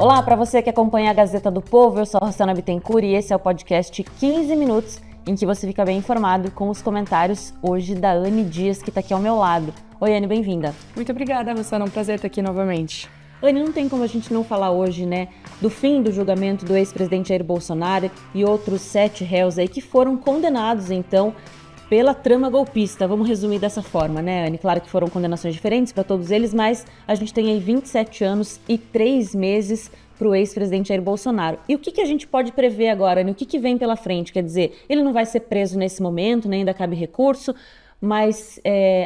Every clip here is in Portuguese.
Olá, para você que acompanha a Gazeta do Povo, eu sou a Rossana Bittencourt e esse é o podcast 15 Minutos, em que você fica bem informado com os comentários hoje da Anne Dias, que está aqui ao meu lado. Oi, Anne, bem-vinda. Muito obrigada, Rossana, é um prazer estar aqui novamente. Anne, não tem como a gente não falar hoje, né, do fim do julgamento do ex-presidente Jair Bolsonaro e outros 7 réus aí que foram condenados, então, pela trama golpista. Vamos resumir dessa forma, né, Anne? Claro que foram condenações diferentes para todos eles, mas a gente tem aí 27 anos e 3 meses para o ex-presidente Jair Bolsonaro. E o que a gente pode prever agora, Anne? O que vem pela frente? Quer dizer, ele não vai ser preso nesse momento, né? Ainda cabe recurso, mas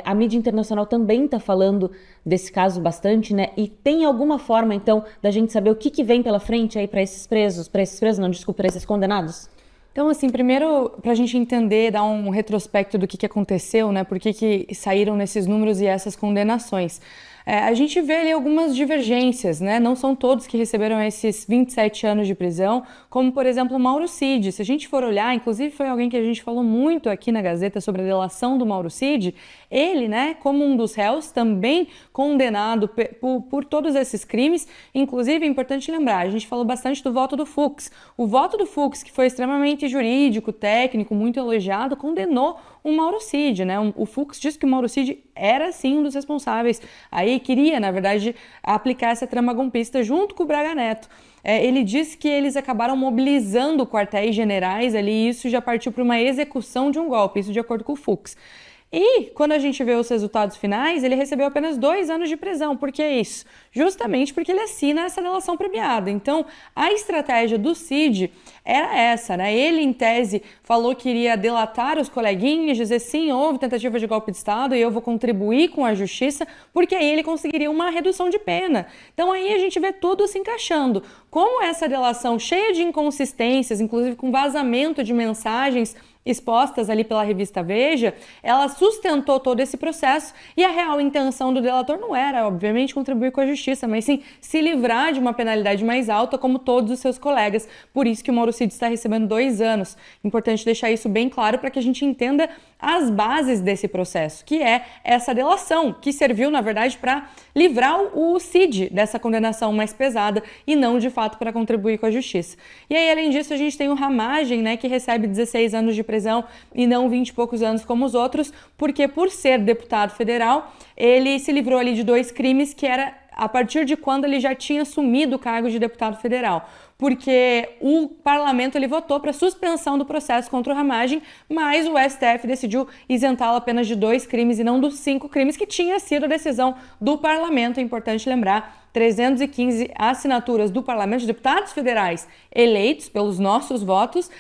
a mídia internacional também está falando desse caso bastante, né? E tem alguma forma, então, da gente saber o que vem pela frente aí para esses presos, para esses condenados? Então, assim, primeiro, para a gente entender, dar um retrospecto do que aconteceu, né? Por que saíram nesses números e essas condenações. A gente vê ali algumas divergências, né? Não são todos que receberam esses 27 anos de prisão, como, por exemplo, o Mauro Cid. Se a gente for olhar, inclusive foi alguém que a gente falou muito aqui na Gazeta sobre a delação do Mauro Cid, ele, né, como um dos réus, também condenado por todos esses crimes. Inclusive, é importante lembrar, a gente falou bastante do voto do Fux. O voto do Fux, que foi extremamente jurídico, técnico, muito elogiado, condenou o Mauro Cid, né? O Fux disse que o Mauro Cid era, sim, um dos responsáveis. Aí queria, na verdade, aplicar essa trama golpista junto com o Braga Neto. Ele disse que eles acabaram mobilizando quartéis generais ali e isso já partiu para uma execução de um golpe, isso de acordo com o Fux. E, quando a gente vê os resultados finais, ele recebeu apenas 2 anos de prisão. Por que isso? Justamente porque ele assina essa delação premiada. Então, a estratégia do Cid era essa, né? Ele, em tese, falou que iria delatar os coleguinhas, dizer sim, houve tentativa de golpe de Estado e eu vou contribuir com a justiça, porque aí ele conseguiria uma redução de pena. Então, aí a gente vê tudo se encaixando. Como essa delação cheia de inconsistências, inclusive com vazamento de mensagens expostas ali pela revista Veja, ela sustentou todo esse processo e a real intenção do delator não era, obviamente, contribuir com a justiça, mas sim se livrar de uma penalidade mais alta como todos os seus colegas. Por isso que o Mauro Cid está recebendo 2 anos. Importante deixar isso bem claro para que a gente entenda as bases desse processo, que é essa delação, que serviu, na verdade, para livrar o Cid dessa condenação mais pesada e não, de fato, para contribuir com a justiça. E aí, além disso, a gente tem o Ramagem, né, que recebe 16 anos de prisão e não 20 e poucos anos como os outros, porque por ser deputado federal, ele se livrou ali de 2 crimes que era a partir de quando ele já tinha assumido o cargo de deputado federal, porque o parlamento ele votou para suspensão do processo contra o Ramagem, mas o STF decidiu isentá-lo apenas de 2 crimes e não dos 5 crimes que tinha sido a decisão do parlamento. É importante lembrar, 315 assinaturas do parlamento de deputados federais eleitos pelos nossos votos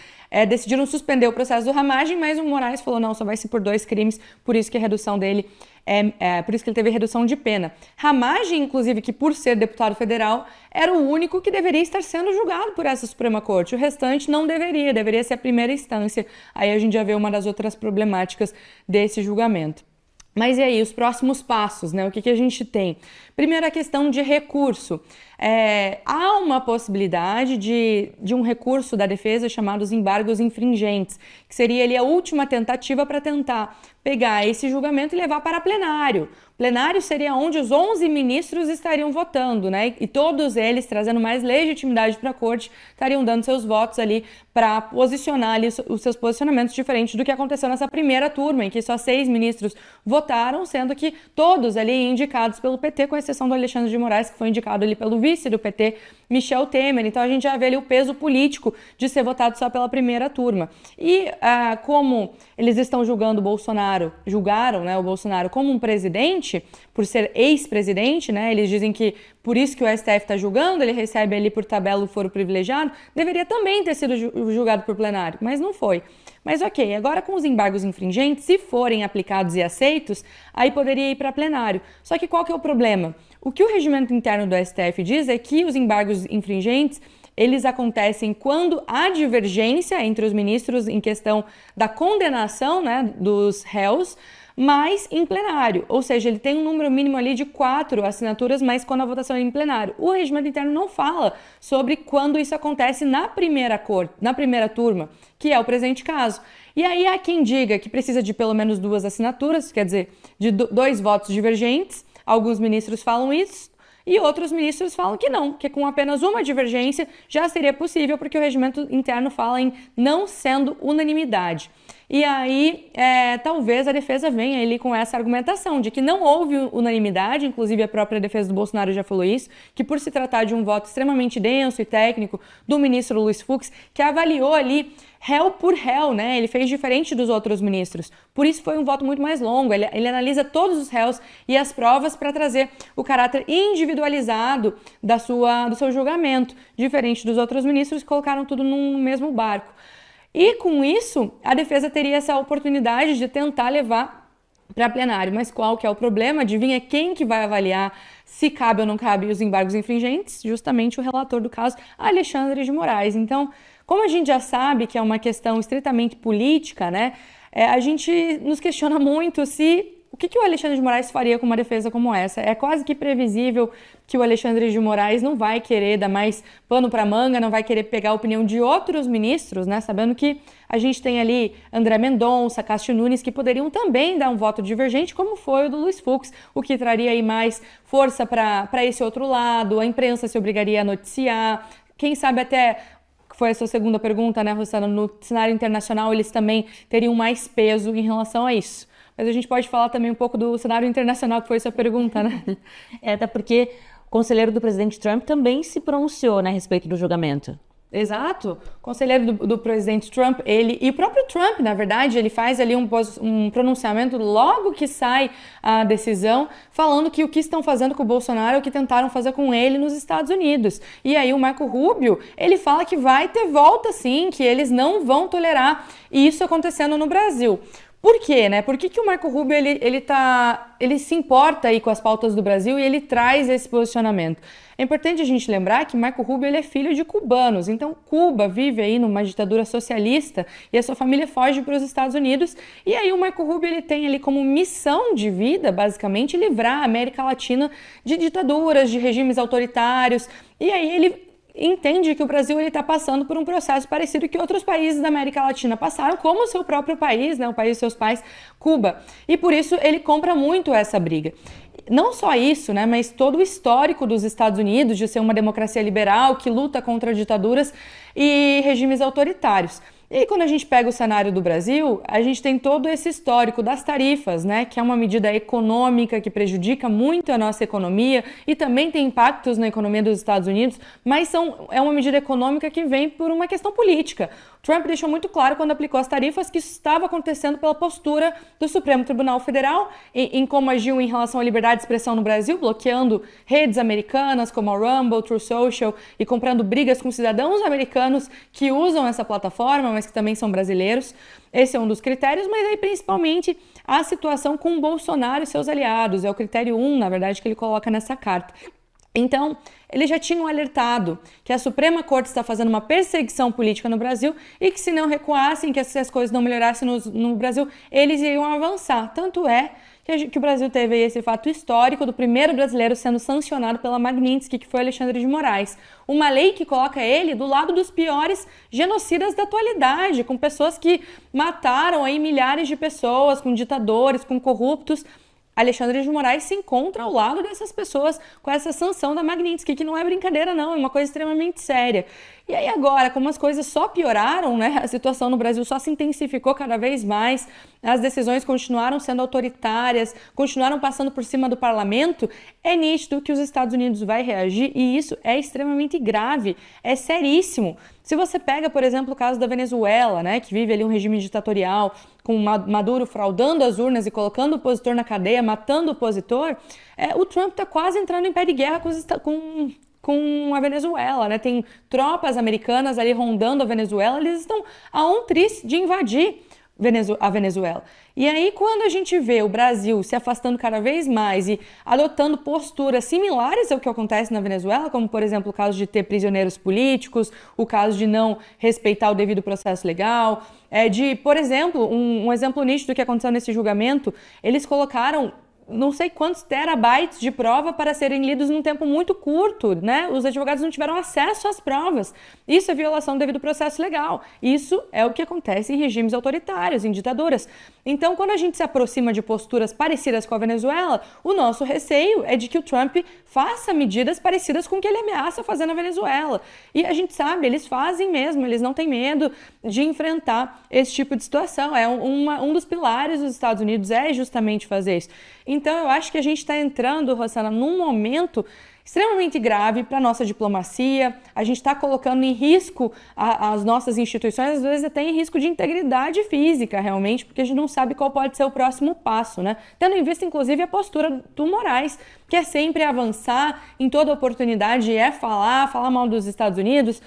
decidiram suspender o processo do Ramagem, mas o Moraes falou, não, só vai ser por 2 crimes, por isso que a redução dele por isso que ele teve redução de pena. Ramagem, inclusive, que por ser deputado federal, era o único que deveria estar sendo julgado por essa Suprema Corte. O restante não deveria ser a primeira instância. Aí a gente já vê uma das outras problemáticas desse julgamento. Mas e aí, os próximos passos, né? O que a gente tem? Primeiro, a questão de recurso. Há uma possibilidade de um recurso da defesa chamado os embargos infringentes, que seria ali a última tentativa para tentar pegar esse julgamento e levar para plenário. Plenário seria onde os 11 ministros estariam votando, né? E todos eles, trazendo mais legitimidade para a corte, estariam dando seus votos ali para posicionar ali os seus posicionamentos diferentes do que aconteceu nessa primeira turma, em que só 6 ministros votaram, sendo que todos ali indicados pelo PT, com exceção do Alexandre de Moraes, que foi indicado ali pelo vice do PT, Michel Temer. Então a gente já vê ali o peso político de ser votado só pela primeira turma. E como eles estão julgaram, né, o Bolsonaro como um presidente, por ser ex-presidente, né, eles dizem que por isso que o STF está julgando, ele recebe ali por tabela o foro privilegiado, deveria também ter sido julgado por plenário, mas não foi. Mas ok, agora com os embargos infringentes, se forem aplicados e aceitos, aí poderia ir para plenário. Só que qual que é o problema? O que o regimento interno do STF diz é que os embargos infringentes, eles acontecem quando há divergência entre os ministros em questão da condenação, né, dos réus, mas em plenário, ou seja, ele tem um número mínimo ali de 4 assinaturas, mas quando a votação é em plenário. O regimento interno não fala sobre quando isso acontece na primeira turma, que é o presente caso. E aí há quem diga que precisa de pelo menos 2 assinaturas, quer dizer, de 2 votos divergentes. Alguns ministros falam isso. E outros ministros falam que não, que com apenas uma divergência já seria possível, porque o regimento interno fala em não sendo unanimidade. E aí, talvez a defesa venha ali com essa argumentação de que não houve unanimidade, inclusive a própria defesa do Bolsonaro já falou isso, que por se tratar de um voto extremamente denso e técnico do ministro Luiz Fux, que avaliou ali réu por réu, né? Ele fez diferente dos outros ministros. Por isso foi um voto muito mais longo. Ele analisa todos os réus e as provas para trazer o caráter individualizado do seu julgamento, diferente dos outros ministros que colocaram tudo no mesmo barco. E com isso, a defesa teria essa oportunidade de tentar levar para plenário. Mas qual que é o problema? Adivinha quem que vai avaliar se cabe ou não cabe os embargos infringentes? Justamente o relator do caso, Alexandre de Moraes. Então, como a gente já sabe que é uma questão estritamente política, né? A gente nos questiona muito o que o Alexandre de Moraes faria com uma defesa como essa. É quase que previsível que o Alexandre de Moraes não vai querer dar mais pano para manga, não vai querer pegar a opinião de outros ministros, né? Sabendo que a gente tem ali André Mendonça, Cássio Nunes, que poderiam também dar um voto divergente, como foi o do Luiz Fux, o que traria aí mais força para esse outro lado, a imprensa se obrigaria a noticiar, quem sabe até... Foi a sua segunda pergunta, né, Rossana? No cenário internacional, eles também teriam mais peso em relação a isso. Mas a gente pode falar também um pouco do cenário internacional, que foi a sua pergunta, né? Até porque o conselheiro do presidente Trump também se pronunciou, né, a respeito do julgamento. Exato. O conselheiro do presidente Trump, e o próprio Trump, na verdade, ele faz ali um pronunciamento logo que sai a decisão, falando que o que estão fazendo com o Bolsonaro é o que tentaram fazer com ele nos Estados Unidos. E aí o Marco Rubio, ele fala que vai ter volta sim, que eles não vão tolerar isso acontecendo no Brasil. Por quê, né? Por que o Marco Rubio ele se importa aí com as pautas do Brasil e ele traz esse posicionamento? É importante a gente lembrar que Marco Rubio ele é filho de cubanos, então Cuba vive aí numa ditadura socialista e a sua família foge para os Estados Unidos, e aí o Marco Rubio ele tem ali como missão de vida, basicamente, livrar a América Latina de ditaduras, de regimes autoritários, e aí ele entende que o Brasil está passando por um processo parecido que outros países da América Latina passaram, como o seu próprio país, né, o país dos seus pais, Cuba. E por isso ele compra muito essa briga. Não só isso, né, mas todo o histórico dos Estados Unidos de ser uma democracia liberal que luta contra ditaduras e regimes autoritários. E aí, quando a gente pega o cenário do Brasil, a gente tem todo esse histórico das tarifas, né, que é uma medida econômica que prejudica muito a nossa economia e também tem impactos na economia dos Estados Unidos, mas é uma medida econômica que vem por uma questão política. Trump deixou muito claro quando aplicou as tarifas que isso estava acontecendo pela postura do Supremo Tribunal Federal em como agiu em relação à liberdade de expressão no Brasil, bloqueando redes americanas como a Rumble, Truth Social e comprando brigas com cidadãos americanos que usam essa plataforma, mas que também são brasileiros. Esse é um dos critérios, mas aí principalmente a situação com o Bolsonaro e seus aliados. É o critério 1, na verdade, que ele coloca nessa carta. Então, eles já tinham alertado que a Suprema Corte está fazendo uma perseguição política no Brasil e que se não recuassem, que as coisas não melhorassem no Brasil, eles iriam avançar. Tanto é que o Brasil teve esse fato histórico do primeiro brasileiro sendo sancionado pela Magnitsky, que foi Alexandre de Moraes. Uma lei que coloca ele do lado dos piores genocidas da atualidade, com pessoas que mataram aí milhares de pessoas, com ditadores, com corruptos. Alexandre de Moraes se encontra ao lado dessas pessoas com essa sanção da Magnitsky, que não é brincadeira não, é uma coisa extremamente séria. E aí agora, como as coisas só pioraram, né, a situação no Brasil só se intensificou cada vez mais, as decisões continuaram sendo autoritárias, continuaram passando por cima do parlamento, é nítido que os Estados Unidos vai reagir e isso é extremamente grave, é seríssimo. Se você pega, por exemplo, o caso da Venezuela, né, que vive ali um regime ditatorial, com Maduro fraudando as urnas e colocando o opositor na cadeia, matando o opositor, o Trump está quase entrando em pé de guerra com a Venezuela, né? Tem tropas americanas ali rondando a Venezuela, eles estão a um triz de invadir a Venezuela. E aí, quando a gente vê o Brasil se afastando cada vez mais e adotando posturas similares ao que acontece na Venezuela, como, por exemplo, o caso de ter prisioneiros políticos, o caso de não respeitar o devido processo legal, por exemplo, um exemplo nítido que aconteceu nesse julgamento, eles colocaram não sei quantos terabytes de prova para serem lidos num tempo muito curto, né? Os advogados não tiveram acesso às provas. Isso é violação do devido processo legal. Isso é o que acontece em regimes autoritários, em ditaduras. Então, quando a gente se aproxima de posturas parecidas com a Venezuela, o nosso receio é de que o Trump faça medidas parecidas com o que ele ameaça fazer na Venezuela. E a gente sabe, eles fazem mesmo, eles não têm medo de enfrentar esse tipo de situação. Um dos pilares dos Estados Unidos é justamente fazer isso. Então, eu acho que a gente está entrando, Rossana, num momento extremamente grave para a nossa diplomacia. A gente está colocando em risco as nossas instituições, às vezes até em risco de integridade física, realmente, porque a gente não sabe qual pode ser o próximo passo, né? Tendo em vista, inclusive, a postura do Moraes, que é sempre avançar em toda oportunidade, falar mal dos Estados Unidos,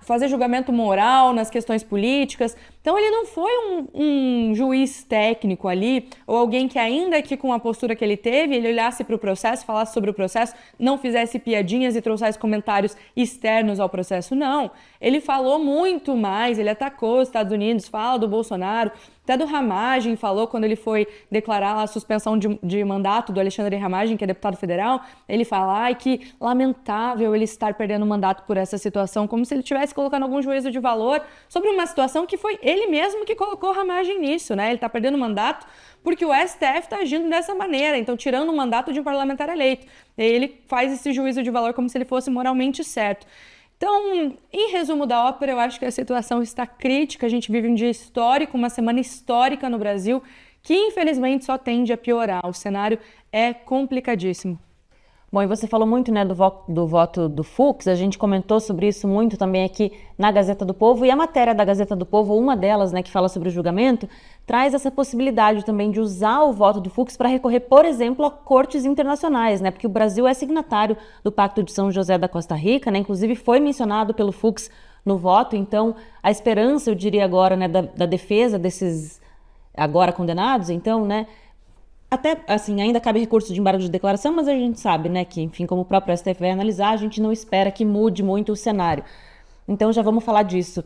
fazer julgamento moral nas questões políticas. Então, ele não foi um juiz técnico ali, ou alguém que, ainda que com a postura que ele teve, ele olhasse para o processo, falasse sobre o processo, não fizesse piadinhas e trouxesse comentários externos ao processo. Não. Ele falou muito mais, ele atacou os Estados Unidos, fala do Bolsonaro, até do Ramagem falou quando ele foi declarar a suspensão de mandato do Alexandre Ramagem, que é deputado federal. Ele fala que lamentável ele estar perdendo o mandato por essa situação, como se ele estivesse colocando algum juízo de valor sobre uma situação que foi ele mesmo que colocou Ramagem nisso, né? Ele está perdendo o mandato porque o STF está agindo dessa maneira, então tirando o mandato de um parlamentar eleito. E aí ele faz esse juízo de valor como se ele fosse moralmente certo. Então, em resumo da ópera, eu acho que a situação está crítica, a gente vive um dia histórico, uma semana histórica no Brasil, que infelizmente só tende a piorar. O cenário é complicadíssimo. Bom, e você falou muito, né, do voto do Fux, a gente comentou sobre isso muito também aqui na Gazeta do Povo, e a matéria da Gazeta do Povo, uma delas, né, que fala sobre o julgamento, traz essa possibilidade também de usar o voto do Fux para recorrer, por exemplo, a cortes internacionais, né, porque o Brasil é signatário do Pacto de São José da Costa Rica, né, inclusive foi mencionado pelo Fux no voto, então a esperança, eu diria agora, né, da defesa desses agora condenados, então, né, até, assim, ainda cabe recurso de embargo de declaração, mas a gente sabe, né, que, enfim, como o próprio STF vai analisar, a gente não espera que mude muito o cenário. Então, já vamos falar disso.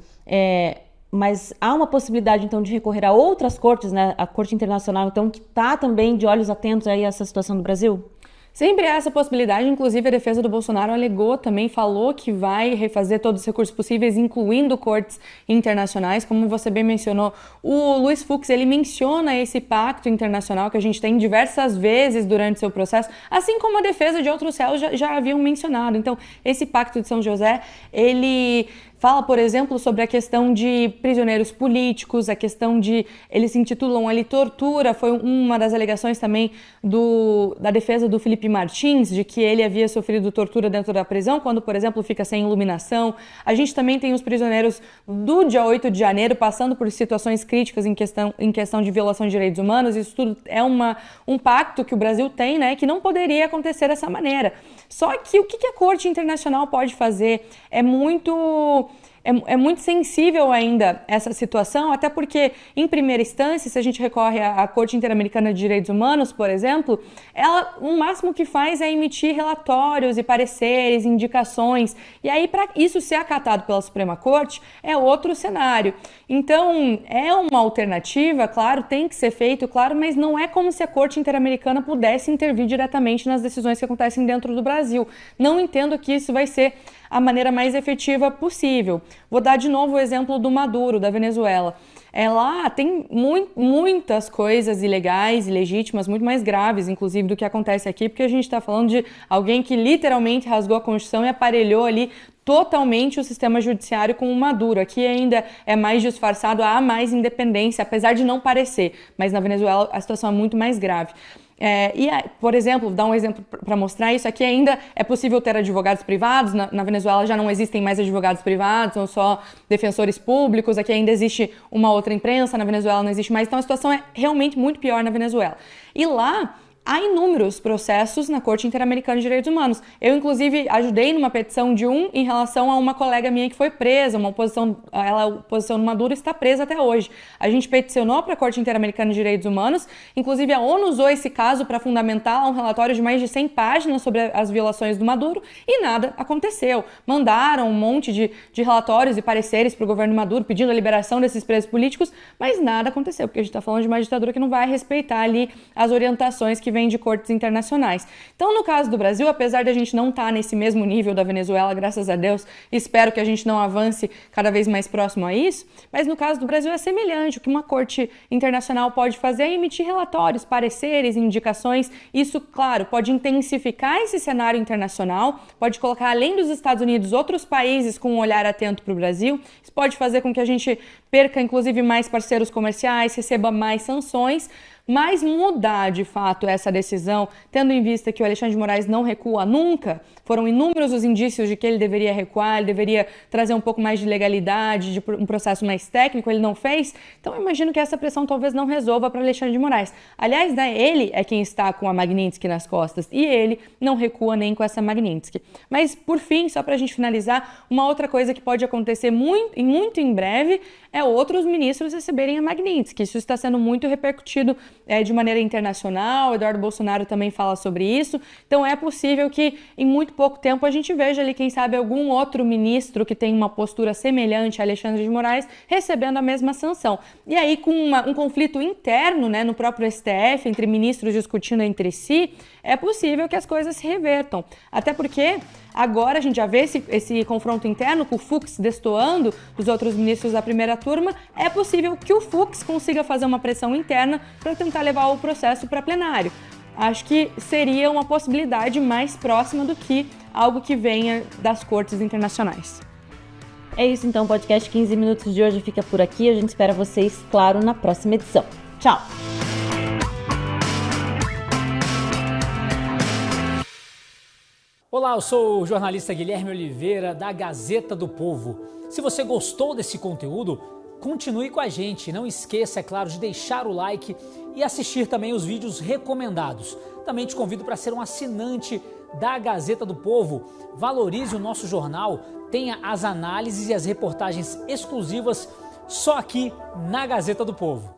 Mas há uma possibilidade, então, de recorrer a outras cortes, né, a Corte Internacional, então, que está também de olhos atentos aí a essa situação do Brasil? Sempre há essa possibilidade, inclusive a defesa do Bolsonaro alegou também, falou que vai refazer todos os recursos possíveis, incluindo cortes internacionais, como você bem mencionou. O Luiz Fux, ele menciona esse pacto internacional que a gente tem diversas vezes durante seu processo, assim como a defesa de outros réus já haviam mencionado. Então, esse pacto de São José, ele fala, por exemplo, sobre a questão de prisioneiros políticos, a questão de, eles se intitulam ali tortura, foi uma das alegações também da defesa do Felipe Martins, de que ele havia sofrido tortura dentro da prisão, quando, por exemplo, fica sem iluminação. A gente também tem os prisioneiros do dia 8 de janeiro passando por situações críticas em questão de violação de direitos humanos. Isso tudo é um pacto que o Brasil tem, né, que não poderia acontecer dessa maneira. Só que o que a Corte Internacional pode fazer é muito sensível ainda essa situação, até porque, em primeira instância, se a gente recorre à Corte Interamericana de Direitos Humanos, por exemplo, ela, o máximo que faz é emitir relatórios e pareceres, indicações, e aí, para isso ser acatado pela Suprema Corte, é outro cenário. Então, é uma alternativa, claro, tem que ser feito, claro, mas não é como se a Corte Interamericana pudesse intervir diretamente nas decisões que acontecem dentro do Brasil. Não entendo que isso vai ser a maneira mais efetiva possível. Vou dar de novo o exemplo do Maduro, da Venezuela. Lá tem muitas coisas ilegais, ilegítimas, muito mais graves, inclusive, do que acontece aqui, porque a gente está falando de alguém que literalmente rasgou a Constituição e aparelhou ali totalmente o sistema judiciário com o Maduro. Aqui ainda é mais disfarçado, há mais independência, apesar de não parecer, mas na Venezuela a situação é muito mais grave. Por exemplo, dar um exemplo para mostrar isso, aqui ainda é possível ter advogados privados, na Venezuela já não existem mais advogados privados, são só defensores públicos, aqui ainda existe uma outra imprensa, na Venezuela não existe mais, então a situação é realmente muito pior na Venezuela. E lá, há inúmeros processos na Corte Interamericana de Direitos Humanos. Eu, inclusive, ajudei numa petição de um em relação a uma colega minha que foi presa, a oposição do Maduro está presa até hoje. A gente peticionou para a Corte Interamericana de Direitos Humanos, inclusive a ONU usou esse caso para fundamentar um relatório de mais de 100 páginas sobre as violações do Maduro e nada aconteceu. Mandaram um monte de relatórios e pareceres para o governo Maduro pedindo a liberação desses presos políticos, mas nada aconteceu, porque a gente está falando de uma ditadura que não vai respeitar ali as orientações que vêm de cortes internacionais. Então, no caso do Brasil, apesar de a gente não estar nesse mesmo nível da Venezuela, graças a Deus, espero que a gente não avance cada vez mais próximo a isso, mas no caso do Brasil é semelhante. O que uma corte internacional pode fazer é emitir relatórios, pareceres, indicações. Isso, claro, pode intensificar esse cenário internacional, pode colocar além dos Estados Unidos outros países com um olhar atento para o Brasil. Isso pode fazer com que a gente perca, inclusive, mais parceiros comerciais, receba mais sanções, mas mudar de fato essa decisão, tendo em vista que o Alexandre de Moraes não recua nunca, foram inúmeros os indícios de que ele deveria recuar, ele deveria trazer um pouco mais de legalidade, de um processo mais técnico, ele não fez. Então eu imagino que essa pressão talvez não resolva para Alexandre de Moraes. Aliás, né, ele é quem está com a Magnitsky nas costas e ele não recua nem com essa Magnitsky. Mas por fim, só para a gente finalizar, uma outra coisa que pode acontecer muito em breve é outros ministros receberem a Magnitsky. Isso está sendo muito repercutido de maneira internacional. Eduardo Bolsonaro também fala sobre isso. Então é possível que em muito pouco tempo a gente veja ali, quem sabe, algum outro ministro que tem uma postura semelhante a Alexandre de Moraes recebendo a mesma sanção. E aí, com um conflito interno, né, no próprio STF, entre ministros discutindo entre si, é possível que as coisas se revertam. Até porque agora a gente já vê esse confronto interno, com o Fux destoando dos outros ministros da primeira turma. É possível que o Fux consiga fazer uma pressão interna para tentar levar o processo para plenário. Acho que seria uma possibilidade mais próxima do que algo que venha das cortes internacionais. É isso então, o podcast 15 Minutos de hoje fica por aqui. A gente espera vocês, claro, na próxima edição. Tchau! Olá, eu sou o jornalista Guilherme Oliveira, da Gazeta do Povo. Se você gostou desse conteúdo, continue com a gente. Não esqueça, é claro, de deixar o like e assistir também os vídeos recomendados. Também te convido para ser um assinante da Gazeta do Povo. Valorize o nosso jornal, tenha as análises e as reportagens exclusivas só aqui na Gazeta do Povo.